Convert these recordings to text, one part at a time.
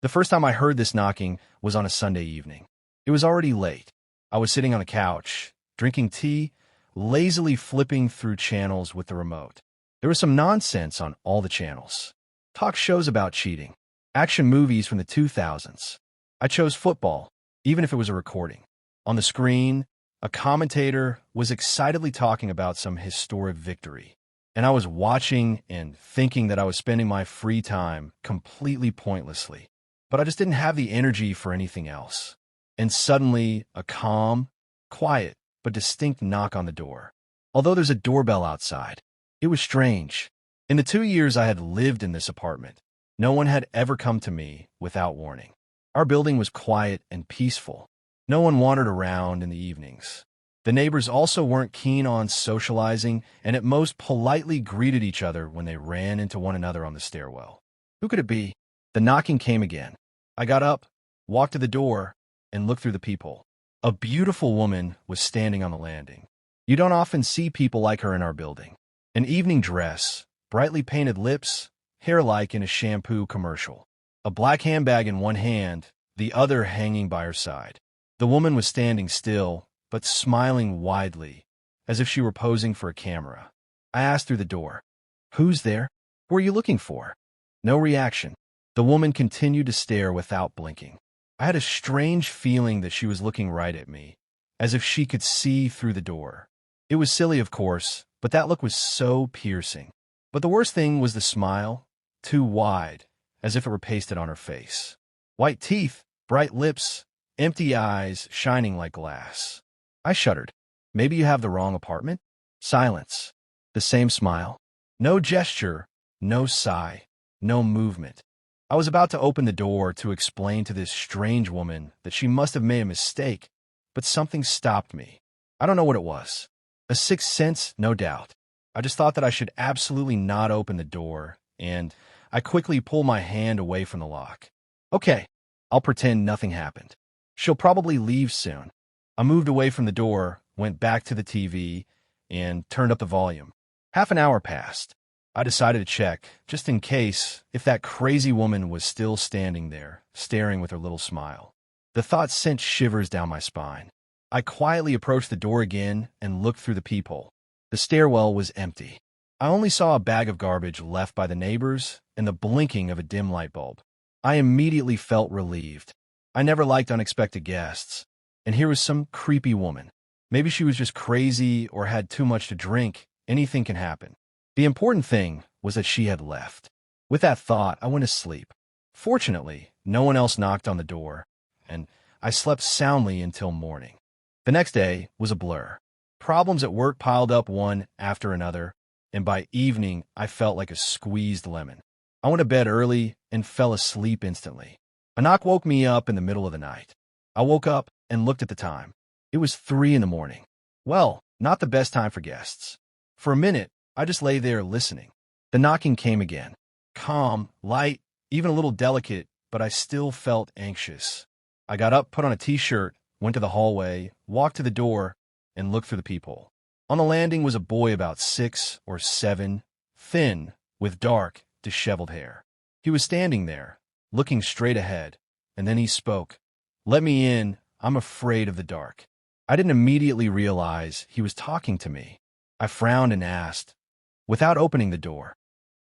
The first time I heard this knocking was on a Sunday evening. It was already late. I was sitting on the couch, drinking tea, lazily flipping through channels with the remote. There was some nonsense on all the channels. Talk shows about cheating, action movies from the 2000s. I chose football, even if it was a recording. On the screen, a commentator was excitedly talking about some historic victory. And I was watching and thinking that I was spending my free time completely pointlessly. But I just didn't have the energy for anything else. And suddenly, a calm, quiet, but distinct knock on the door. Although there's a doorbell outside, it was strange. In the 2 years I had lived in this apartment, no one had ever come to me without warning. Our building was quiet and peaceful. No one wandered around in the evenings. The neighbors also weren't keen on socializing and at most politely greeted each other when they ran into one another on the stairwell. Who could it be? The knocking came again. I got up, walked to the door, and looked through the peephole. A beautiful woman was standing on the landing. You don't often see people like her in our building. An evening dress, brightly painted lips, hair like in a shampoo commercial. A black handbag in one hand, the other hanging by her side. The woman was standing still, but smiling widely, as if she were posing for a camera. I asked through the door, "Who's there? Who are you looking for?" No reaction. The woman continued to stare without blinking. I had a strange feeling that she was looking right at me, as if she could see through the door. It was silly, of course, but that look was so piercing. But the worst thing was the smile, too wide, as if it were pasted on her face. White teeth, bright lips, empty eyes shining like glass. I shuddered. Maybe you have the wrong apartment? Silence. The same smile. No gesture, no sigh, no movement. I was about to open the door to explain to this strange woman that she must have made a mistake, but something stopped me. I don't know what it was. A sixth sense, no doubt. I just thought that I should absolutely not open the door, and I quickly pulled my hand away from the lock. Okay, I'll pretend nothing happened. She'll probably leave soon. I moved away from the door, went back to the TV, and turned up the volume. Half an hour passed. I decided to check, just in case, if that crazy woman was still standing there, staring with her little smile. The thought sent shivers down my spine. I quietly approached the door again and looked through the peephole. The stairwell was empty. I only saw a bag of garbage left by the neighbors and the blinking of a dim light bulb. I immediately felt relieved. I never liked unexpected guests. And here was some creepy woman. Maybe she was just crazy or had too much to drink. Anything can happen. The important thing was that she had left. With that thought, I went to sleep. Fortunately, no one else knocked on the door, and I slept soundly until morning. The next day was a blur. Problems at work piled up one after another, and by evening, I felt like a squeezed lemon. I went to bed early and fell asleep instantly. A knock woke me up in the middle of the night. I woke up and looked at the time. It was 3 in the morning. Well, not the best time for guests. For a minute, I just lay there listening. The knocking came again. Calm, light, even a little delicate, but I still felt anxious. I got up, put on a t-shirt, went to the hallway, walked to the door, and looked through the peephole. On the landing was a boy about 6 or 7, thin, with dark, disheveled hair. He was standing there, looking straight ahead, and then he spoke. "Let me in. I'm afraid of the dark." I didn't immediately realize he was talking to me. I frowned and asked, without opening the door,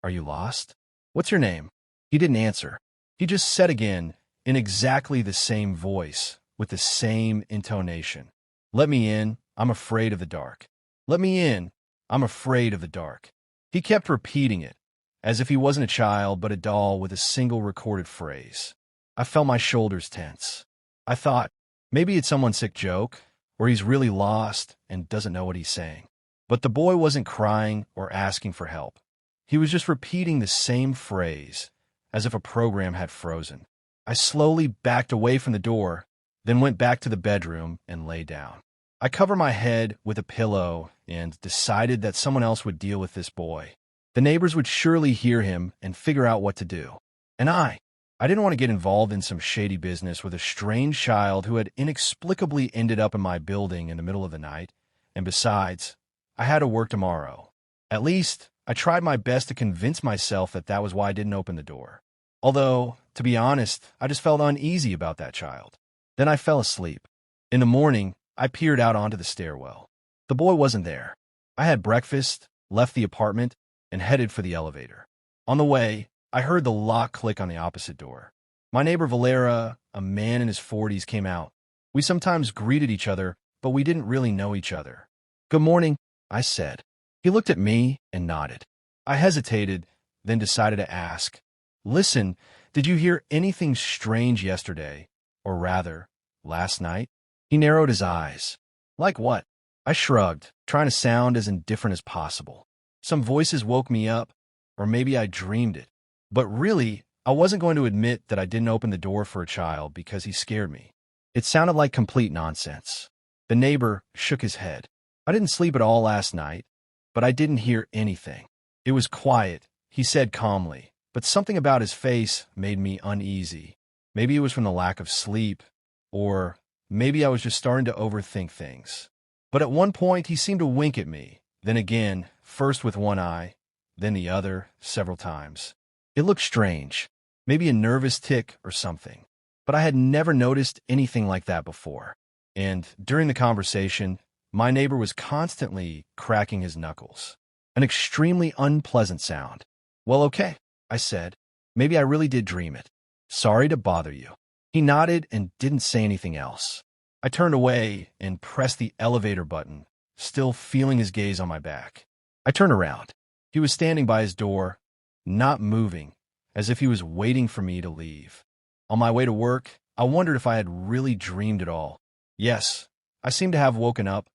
"Are you lost? What's your name?" He didn't answer. He just said again, in exactly the same voice, with the same intonation, "Let me in. I'm afraid of the dark. Let me in. I'm afraid of the dark." He kept repeating it, as if he wasn't a child but a doll with a single recorded phrase. I felt my shoulders tense. I thought, maybe it's someone's sick joke, or he's really lost and doesn't know what he's saying. But the boy wasn't crying or asking for help. He was just repeating the same phrase, as if a program had frozen. I slowly backed away from the door, then went back to the bedroom and lay down. I covered my head with a pillow and decided that someone else would deal with this boy. The neighbors would surely hear him and figure out what to do. And I didn't want to get involved in some shady business with a strange child who had inexplicably ended up in my building in the middle of the night, and besides, I had to work tomorrow. At least, I tried my best to convince myself that that was why I didn't open the door. Although, to be honest, I just felt uneasy about that child. Then I fell asleep. In the morning, I peered out onto the stairwell. The boy wasn't there. I had breakfast, left the apartment, and headed for the elevator. On the way, I heard the lock click on the opposite door. My neighbor Valera, a man in his 40s, came out. We sometimes greeted each other, but we didn't really know each other. "Good morning," I said. He looked at me and nodded. I hesitated, then decided to ask, "Listen, did you hear anything strange yesterday? Or rather, last night?" He narrowed his eyes. "Like what?" I shrugged, trying to sound as indifferent as possible. Some voices woke me up, or maybe I dreamed it. But really, I wasn't going to admit that I didn't open the door for a child because he scared me. It sounded like complete nonsense. The neighbor shook his head. "I didn't sleep at all last night, but I didn't hear anything. It was quiet," he said calmly, but something about his face made me uneasy. Maybe it was from the lack of sleep, or maybe I was just starting to overthink things. But at one point, he seemed to wink at me, then again, first with one eye, then the other, several times. It looked strange, maybe a nervous tic or something, but I had never noticed anything like that before. And during the conversation, my neighbor was constantly cracking his knuckles, an extremely unpleasant sound. "Well, okay," I said. "Maybe I really did dream it. Sorry to bother you." He nodded and didn't say anything else. I turned away and pressed the elevator button, still feeling his gaze on my back. I turned around. He was standing by his door, not moving, as if he was waiting for me to leave. On my way to work, I wondered if I had really dreamed it all. Yes, I seemed to have woken up.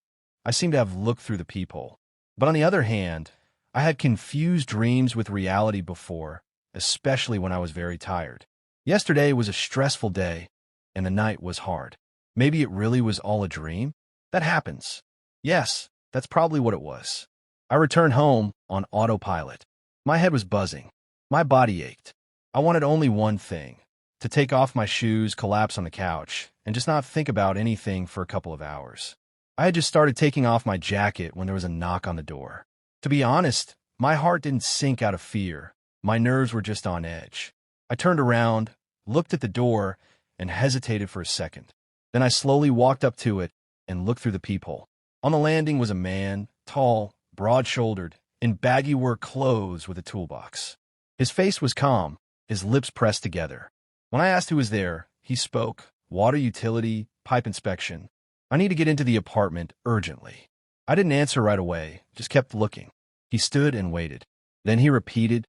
I seemed to have looked through the peephole. But on the other hand, I had confused dreams with reality before, especially when I was very tired. Yesterday was a stressful day, and the night was hard. Maybe it really was all a dream? That happens. Yes, that's probably what it was. I returned home on autopilot. My head was buzzing. My body ached. I wanted only one thing: to take off my shoes, collapse on the couch, and just not think about anything for a couple of hours. I had just started taking off my jacket when there was a knock on the door. To be honest, my heart didn't sink out of fear. My nerves were just on edge. I turned around, looked at the door, and hesitated for a second. Then I slowly walked up to it and looked through the peephole. On the landing was a man, tall, broad-shouldered, in baggy work clothes with a toolbox. His face was calm, his lips pressed together. When I asked who was there, he spoke, "Water utility, pipe inspection. I need to get into the apartment urgently." I didn't answer right away, just kept looking. He stood and waited. Then he repeated,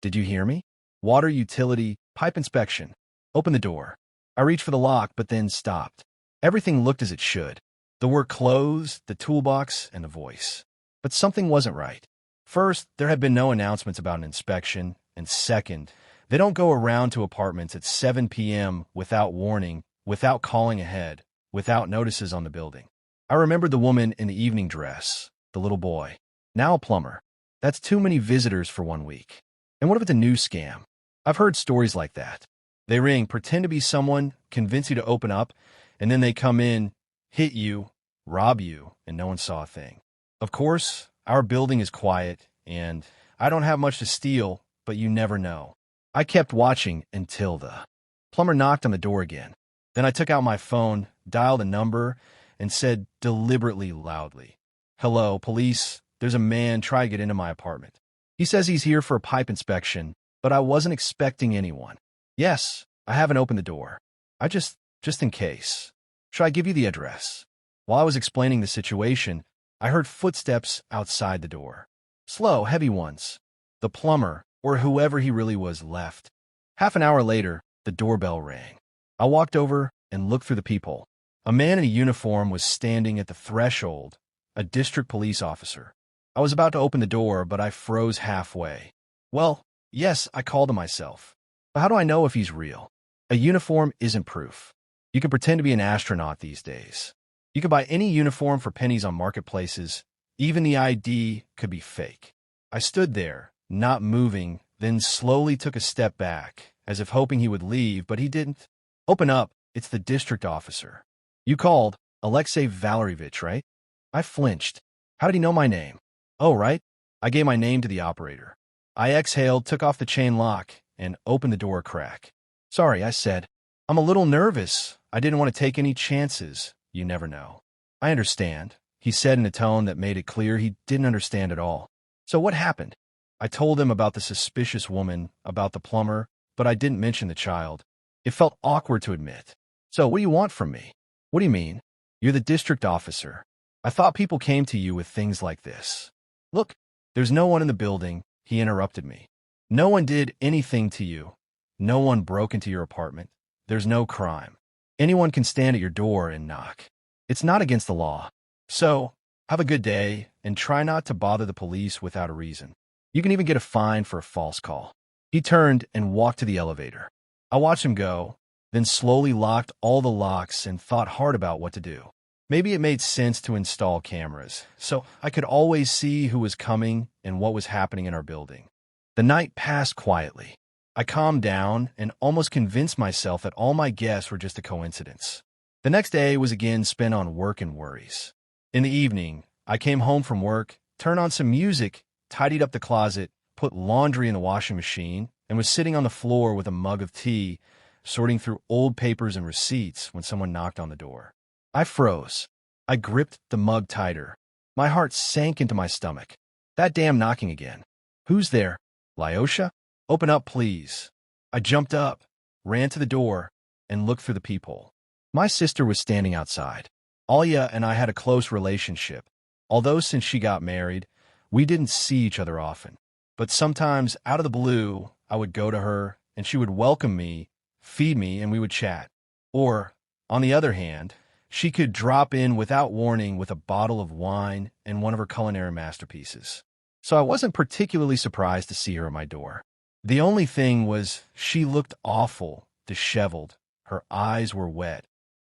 "Did you hear me? Water utility, pipe inspection. Open the door." I reached for the lock, but then stopped. Everything looked as it should. The work clothes, the toolbox, and the voice. But something wasn't right. First, there had been no announcements about an inspection, and second, they don't go around to apartments at 7 p.m. without warning, without calling ahead, without notices on the building. I remembered the woman in the evening dress, the little boy. Now a plumber. That's too many visitors for 1 week. And what if it's a new scam? I've heard stories like that. They ring, pretend to be someone, convince you to open up, and then they come in, hit you, rob you, and no one saw a thing. Of course, our building is quiet, and I don't have much to steal, but you never know. I kept watching until the plumber knocked on the door again. Then I took out my phone, dialed a number, and said deliberately loudly, "Hello, police. There's a man trying to get into my apartment. He says he's here for a pipe inspection, but I wasn't expecting anyone. Yes, I haven't opened the door. I just in case. Should I give you the address?" While I was explaining the situation, I heard footsteps outside the door. Slow, heavy ones. The plumber, or whoever he really was, left. Half an hour later, the doorbell rang. I walked over and looked through the peephole. A man in a uniform was standing at the threshold, a district police officer. I was about to open the door, but I froze halfway. Well, yes, I called to myself. But how do I know if he's real? A uniform isn't proof. You can pretend to be an astronaut these days. You can buy any uniform for pennies on marketplaces. Even the ID could be fake. I stood there, not moving, then slowly took a step back, as if hoping he would leave, but he didn't. "Open up, it's the district officer." "You called, Alexei Valerievich, right?" I flinched. How did he know my name? "Oh, right." I gave my name to the operator. I exhaled, took off the chain lock, and opened the door a crack. "Sorry," I said. "I'm a little nervous. I didn't want to take any chances. You never know." "I understand," he said in a tone that made it clear he didn't understand at all. "So what happened?" I told him about the suspicious woman, about the plumber, but I didn't mention the child. It felt awkward to admit. "So what do you want from me?" "What do you mean?" "You're the district officer. I thought people came to you with things like this." "Look, there's no one in the building," he interrupted me. "No one did anything to you. No one broke into your apartment. There's no crime. Anyone can stand at your door and knock. It's not against the law. So, have a good day, and try not to bother the police without a reason. You can even get a fine for a false call." He turned and walked to the elevator. I watched him go, then slowly locked all the locks and thought hard about what to do. Maybe it made sense to install cameras, so I could always see who was coming and what was happening in our building. The night passed quietly. I calmed down and almost convinced myself that all my guests were just a coincidence. The next day was again spent on work and worries. In the evening, I came home from work, turned on some music, tidied up the closet, put laundry in the washing machine, and was sitting on the floor with a mug of tea, sorting through old papers and receipts when someone knocked on the door. I froze. I gripped the mug tighter. My heart sank into my stomach. That damn knocking again. "Who's there?" "Lyosha? Open up, please." I jumped up, ran to the door, and looked through the peephole. My sister was standing outside. Alya and I had a close relationship, although since she got married, we didn't see each other often. But sometimes, out of the blue, I would go to her, and she would welcome me, feed me, and we would chat. Or, on the other hand, she could drop in without warning with a bottle of wine and one of her culinary masterpieces. So I wasn't particularly surprised to see her at my door. The only thing was she looked awful, disheveled, her eyes were wet,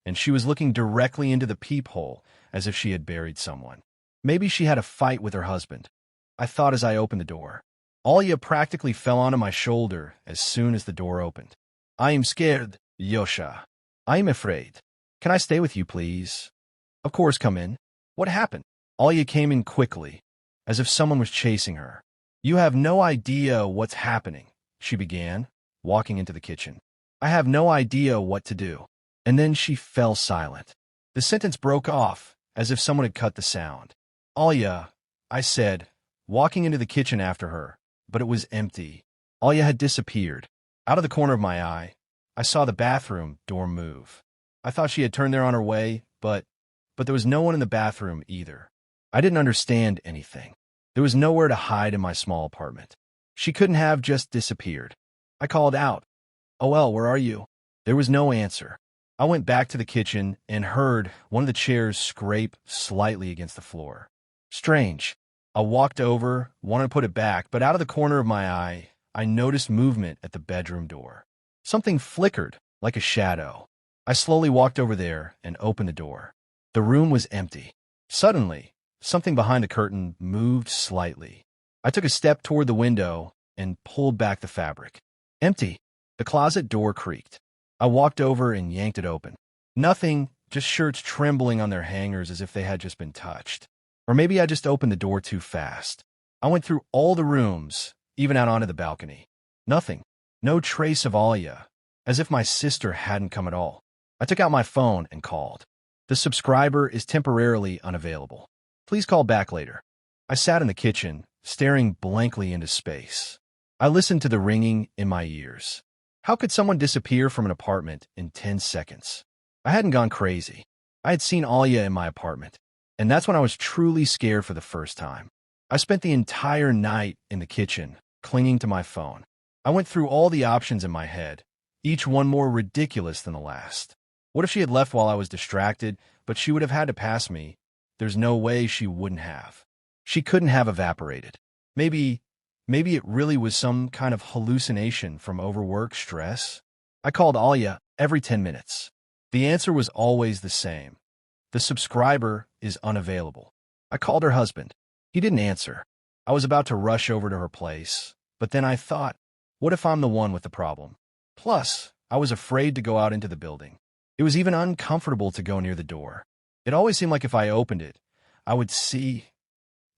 and she was looking directly into the peephole as if she had buried someone. Maybe she had a fight with her husband. I thought as I opened the door. Alya practically fell onto my shoulder as soon as the door opened. "I am scared, Yosha. I am afraid. Can I stay with you, please?" "Of course, come in." "What happened?" Alya came in quickly, as if someone was chasing her. "You have no idea what's happening," she began, walking into the kitchen. "I have no idea what to do." And then she fell silent. The sentence broke off, as if someone had cut the sound. "Alya," I said, walking into the kitchen after her, but it was empty. Alya had disappeared. Out of the corner of my eye, I saw the bathroom door move. I thought she had turned there on her way, but there was no one in the bathroom either. I didn't understand anything. There was nowhere to hide in my small apartment. She couldn't have just disappeared. I called out, "OL, where are you?" There was no answer. I went back to the kitchen and heard one of the chairs scrape slightly against the floor. Strange. I walked over, wanted to put it back, but out of the corner of my eye, I noticed movement at the bedroom door. Something flickered, like a shadow. I slowly walked over there and opened the door. The room was empty. Suddenly, something behind the curtain moved slightly. I took a step toward the window and pulled back the fabric. Empty. The closet door creaked. I walked over and yanked it open. Nothing, just shirts trembling on their hangers as if they had just been touched. Or maybe I just opened the door too fast. I went through all the rooms, even out onto the balcony. Nothing. No trace of Alya, as if my sister hadn't come at all. I took out my phone and called. "The subscriber is temporarily unavailable. Please call back later." I sat in the kitchen, staring blankly into space. I listened to the ringing in my ears. How could someone disappear from an apartment in 10 seconds? I hadn't gone crazy. I had seen Alya in my apartment, and that's when I was truly scared for the first time. I spent the entire night in the kitchen, clinging to my phone. I went through all the options in my head, each one more ridiculous than the last. What if she had left while I was distracted, but she would have had to pass me? There's no way she wouldn't have. She couldn't have evaporated. Maybe it really was some kind of hallucination from overwork stress. I called Alya every 10 minutes. The answer was always the same. "The subscriber is unavailable." I called her husband. He didn't answer. I was about to rush over to her place, but then I thought, what if I'm the one with the problem? Plus, I was afraid to go out into the building. It was even uncomfortable to go near the door. It always seemed like if I opened it, I would see,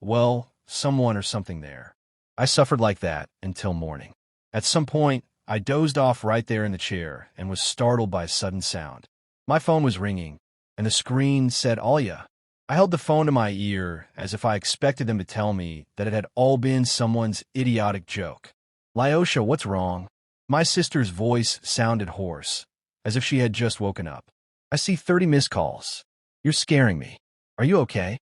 well, someone or something there. I suffered like that until morning. At some point, I dozed off right there in the chair and was startled by a sudden sound. My phone was ringing, and the screen said Alia. I held the phone to my ear as if I expected them to tell me that it had all been someone's idiotic joke. Lyosha, what's wrong? My sister's voice sounded hoarse, as if she had just woken up. I see 30 missed calls. You're scaring me. Are you okay?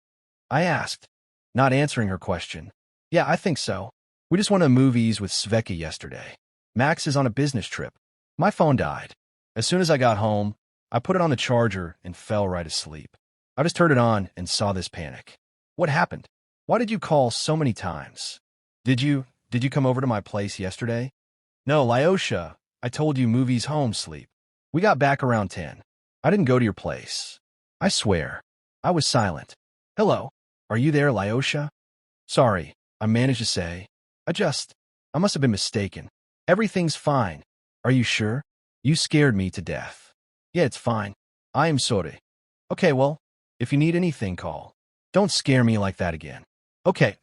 I asked, not answering her question. Yeah, I think so. We just went to the movies with Sveka yesterday. Max is on a business trip. My phone died. As soon as I got home, I put it on the charger and fell right asleep. I just turned it on and saw this panic. What happened? Why did you call so many times? Did you come over to my place yesterday? No, Lyosha, I told you movies home sleep. We got back around 10. I didn't go to your place. I swear. I was silent. Hello, are you there, Lyosha? Sorry, I managed to say. I must have been mistaken. Everything's fine. Are you sure? You scared me to death. Yeah, it's fine. I am sorry. Okay, well, if you need anything, call. Don't scare me like that again. Okay,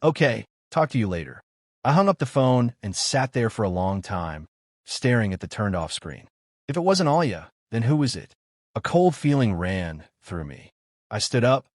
talk to you later. I hung up the phone and sat there for a long time, staring at the turned-off screen. If it wasn't Alia, then who was it? A cold feeling ran through me. I stood up,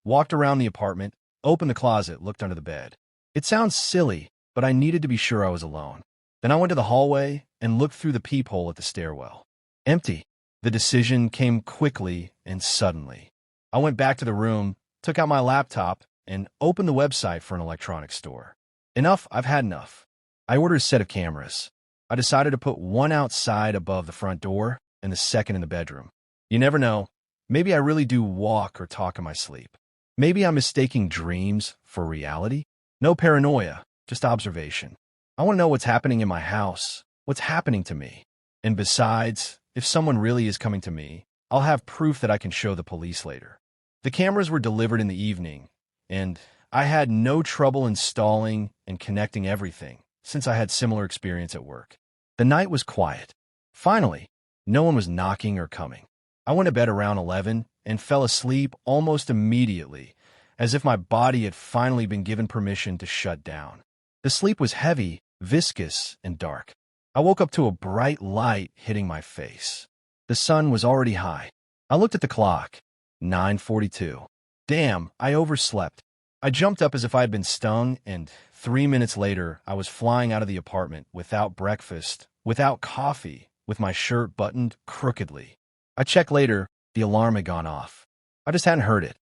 walked around the apartment, opened the closet, looked under the bed. It sounds silly, but I needed to be sure I was alone. Then I went to the hallway and looked through the peephole at the stairwell. Empty. The decision came quickly and suddenly. I went back to the room, took out my laptop, and opened the website for an electronics store. Enough, I've had enough. I ordered a set of cameras. I decided to put one outside above the front door and the second in the bedroom. You never know. Maybe I really do walk or talk in my sleep. Maybe I'm mistaking dreams for reality. No paranoia, just observation. I want to know what's happening in my house, what's happening to me. And besides, if someone really is coming to me, I'll have proof that I can show the police later. The cameras were delivered in the evening, and I had no trouble installing and connecting everything, since I had similar experience at work. The night was quiet. Finally, no one was knocking or coming. I went to bed around 11 and fell asleep almost immediately, as if my body had finally been given permission to shut down. The sleep was heavy, viscous, and dark. I woke up to a bright light hitting my face. The sun was already high. I looked at the clock. 9:42. Damn, I overslept. I jumped up as if I had been stung, and 3 minutes later, I was flying out of the apartment without breakfast, without coffee, with my shirt buttoned crookedly. I checked later, the alarm had gone off. I just hadn't heard it.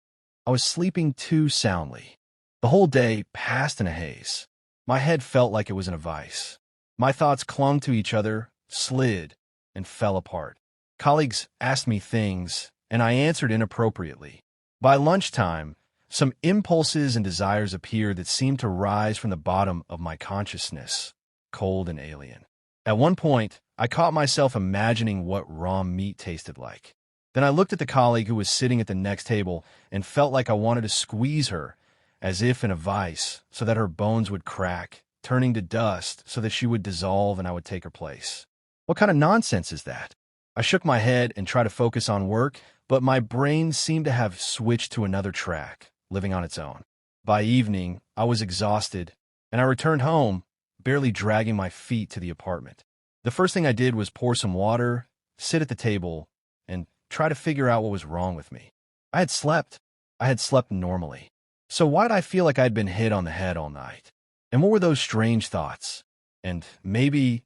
I was sleeping too soundly. The whole day passed in a haze. My head felt like it was in a vice. My thoughts clung to each other, slid, and fell apart. Colleagues asked me things, and I answered inappropriately. By lunchtime, some impulses and desires appeared that seemed to rise from the bottom of my consciousness, cold and alien. At one point, I caught myself imagining what raw meat tasted like. Then I looked at the colleague who was sitting at the next table and felt like I wanted to squeeze her, as if in a vice, so that her bones would crack, turning to dust so that she would dissolve and I would take her place. What kind of nonsense is that? I shook my head and tried to focus on work, but my brain seemed to have switched to another track, living on its own. By evening, I was exhausted, and I returned home, barely dragging my feet to the apartment. The first thing I did was pour some water, sit at the table, and try to figure out what was wrong with me. I had slept normally. So why did I feel like I'd been hit on the head all night? And what were those strange thoughts? And maybe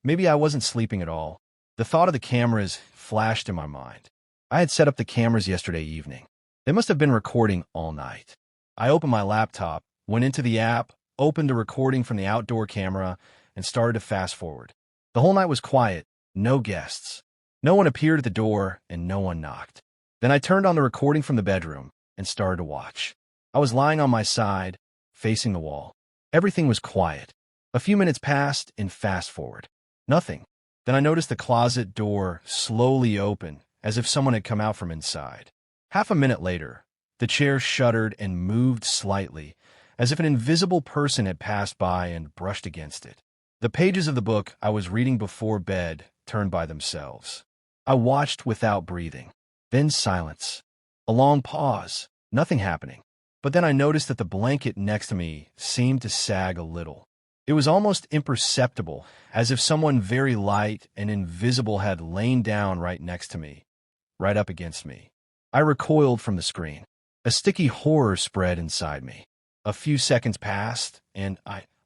I wasn't sleeping at all. The thought of the cameras flashed in my mind. I had set up the cameras yesterday evening. They must have been recording all night. I opened my laptop, went into the app, opened a recording from the outdoor camera, and started to fast forward. The whole night was quiet, no guests. No one appeared at the door, and no one knocked. Then I turned on the recording from the bedroom and started to watch. I was lying on my side, facing the wall. Everything was quiet. A few minutes passed and fast forward. Nothing. Then I noticed the closet door slowly open, as if someone had come out from inside. Half a minute later, the chair shuddered and moved slightly, as if an invisible person had passed by and brushed against it. The pages of the book I was reading before bed turned by themselves. I watched without breathing. Then silence. A long pause. Nothing happening. But then I noticed that the blanket next to me seemed to sag a little. It was almost imperceptible, as if someone very light and invisible had lain down right next to me, right up against me. I recoiled from the screen. A sticky horror spread inside me. A few seconds passed, and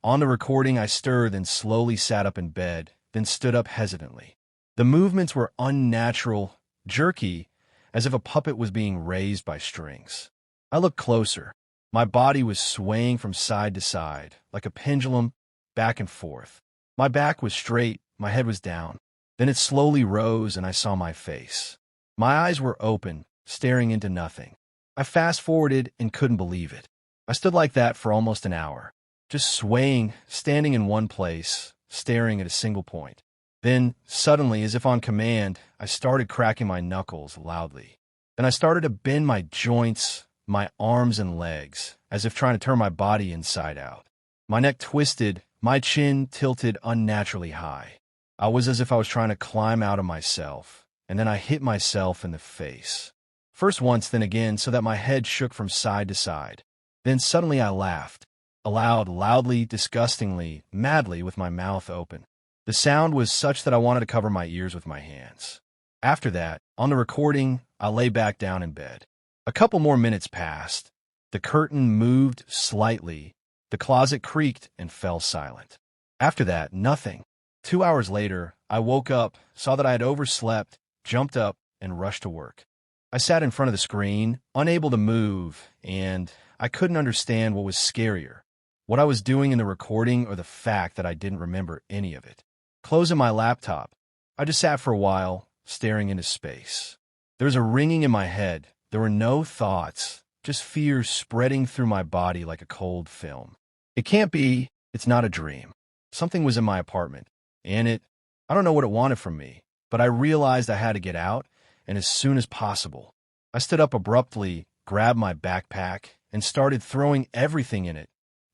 on the recording, I stirred and slowly sat up in bed, then stood up hesitantly. The movements were unnatural, jerky, as if a puppet was being raised by strings. I looked closer. My body was swaying from side to side, like a pendulum, back and forth. My back was straight, my head was down. Then it slowly rose, and I saw my face. My eyes were open, staring into nothing. I fast-forwarded and couldn't believe it. I stood like that for almost an hour, just swaying, standing in one place, staring at a single point. Then, suddenly, as if on command, I started cracking my knuckles loudly. Then I started to bend my joints, my arms and legs, as if trying to turn my body inside out. My neck twisted, my chin tilted unnaturally high. I was as if I was trying to climb out of myself, and then I hit myself in the face. First once, then again, so that my head shook from side to side. Then suddenly I laughed, aloud, loudly, disgustingly, madly, with my mouth open. The sound was such that I wanted to cover my ears with my hands. After that, on the recording, I lay back down in bed. A couple more minutes passed. The curtain moved slightly. The closet creaked and fell silent. After that, nothing. 2 hours later, I woke up, saw that I had overslept, jumped up, and rushed to work. I sat in front of the screen, unable to move, and I couldn't understand what was scarier, what I was doing in the recording or the fact that I didn't remember any of it. Closing my laptop, I just sat for a while, staring into space. There was a ringing in my head. There were no thoughts, just fears spreading through my body like a cold film. It can't be, it's not a dream. Something was in my apartment, and I don't know what it wanted from me, but I realized I had to get out, and as soon as possible. I stood up abruptly, grabbed my backpack, and started throwing everything in it.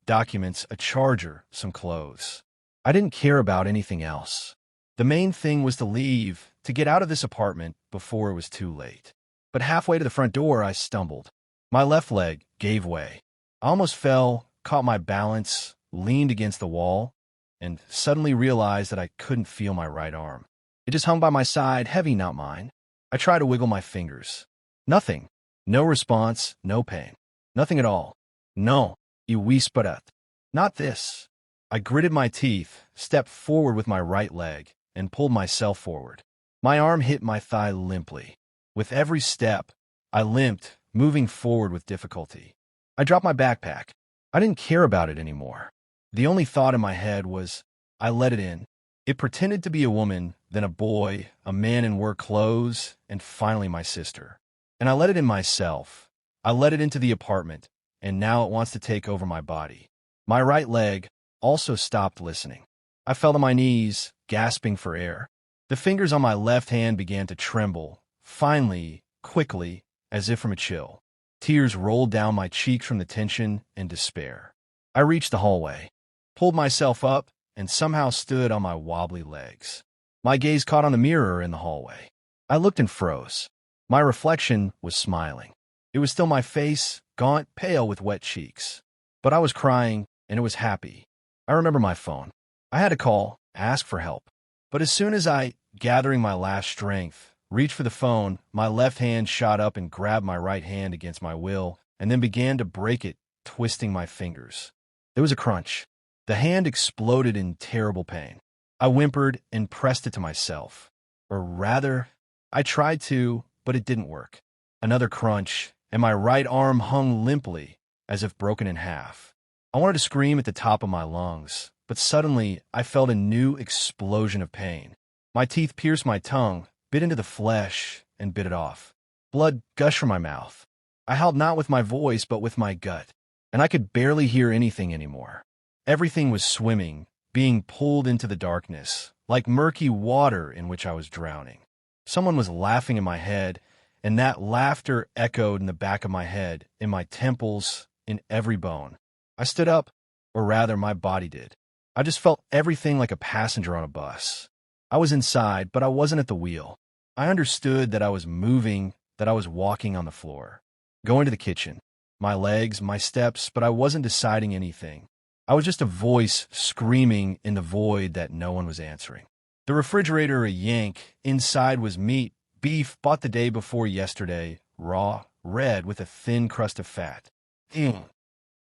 Documents, a charger, some clothes. I didn't care about anything else. The main thing was to leave, to get out of this apartment before it was too late. But halfway to the front door, I stumbled. My left leg gave way. I almost fell, caught my balance, leaned against the wall, and suddenly realized that I couldn't feel my right arm. It just hung by my side, heavy, not mine. I tried to wiggle my fingers. Nothing. No response, no pain. Nothing at all. No, I whispered. Not this. I gritted my teeth, stepped forward with my right leg, and pulled myself forward. My arm hit my thigh limply. With every step, I limped, moving forward with difficulty. I dropped my backpack. I didn't care about it anymore. The only thought in my head was, I let it in. It pretended to be a woman, then a boy, a man in work clothes, and finally my sister. And I let it in myself. I let it into the apartment, and now it wants to take over my body. My right leg also stopped listening. I fell to my knees, gasping for air. The fingers on my left hand began to tremble, finally, quickly, as if from a chill. Tears rolled down my cheeks from the tension and despair. I reached the hallway, pulled myself up, and somehow stood on my wobbly legs. My gaze caught on the mirror in the hallway. I looked and froze. My reflection was smiling. It was still my face, gaunt, pale with wet cheeks. But I was crying, and it was happy. I remember my phone. I had to call, ask for help. But as soon as I, gathering my last strength, reached for the phone, my left hand shot up and grabbed my right hand against my will, and then began to break it, twisting my fingers. There was a crunch. The hand exploded in terrible pain. I whimpered and pressed it to myself. Or rather, I tried to, but it didn't work. Another crunch, and my right arm hung limply, as if broken in half. I wanted to scream at the top of my lungs, but suddenly I felt a new explosion of pain. My teeth pierced my tongue, bit into the flesh, and bit it off. Blood gushed from my mouth. I howled not with my voice, but with my gut, and I could barely hear anything anymore. Everything was swimming, being pulled into the darkness, like murky water in which I was drowning. Someone was laughing in my head, and that laughter echoed in the back of my head, in my temples, in every bone. I stood up, or rather my body did. I just felt everything like a passenger on a bus. I was inside, but I wasn't at the wheel. I understood that I was moving, that I was walking on the floor. Going to the kitchen. My legs, my steps, but I wasn't deciding anything. I was just a voice screaming in the void that no one was answering. The refrigerator a yank. Inside was meat, beef bought the day before yesterday, raw, red with a thin crust of fat.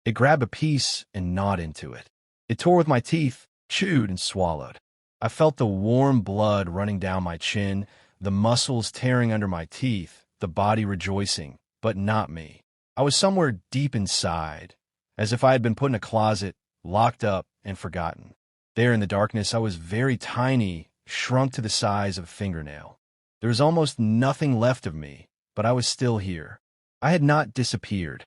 It grabbed a piece and gnawed into it. It tore with my teeth, chewed and swallowed. I felt the warm blood running down my chin, the muscles tearing under my teeth, the body rejoicing, but not me. I was somewhere deep inside, as if I had been put in a closet, locked up, and forgotten. There in the darkness, I was very tiny, shrunk to the size of a fingernail. There was almost nothing left of me, but I was still here. I had not disappeared.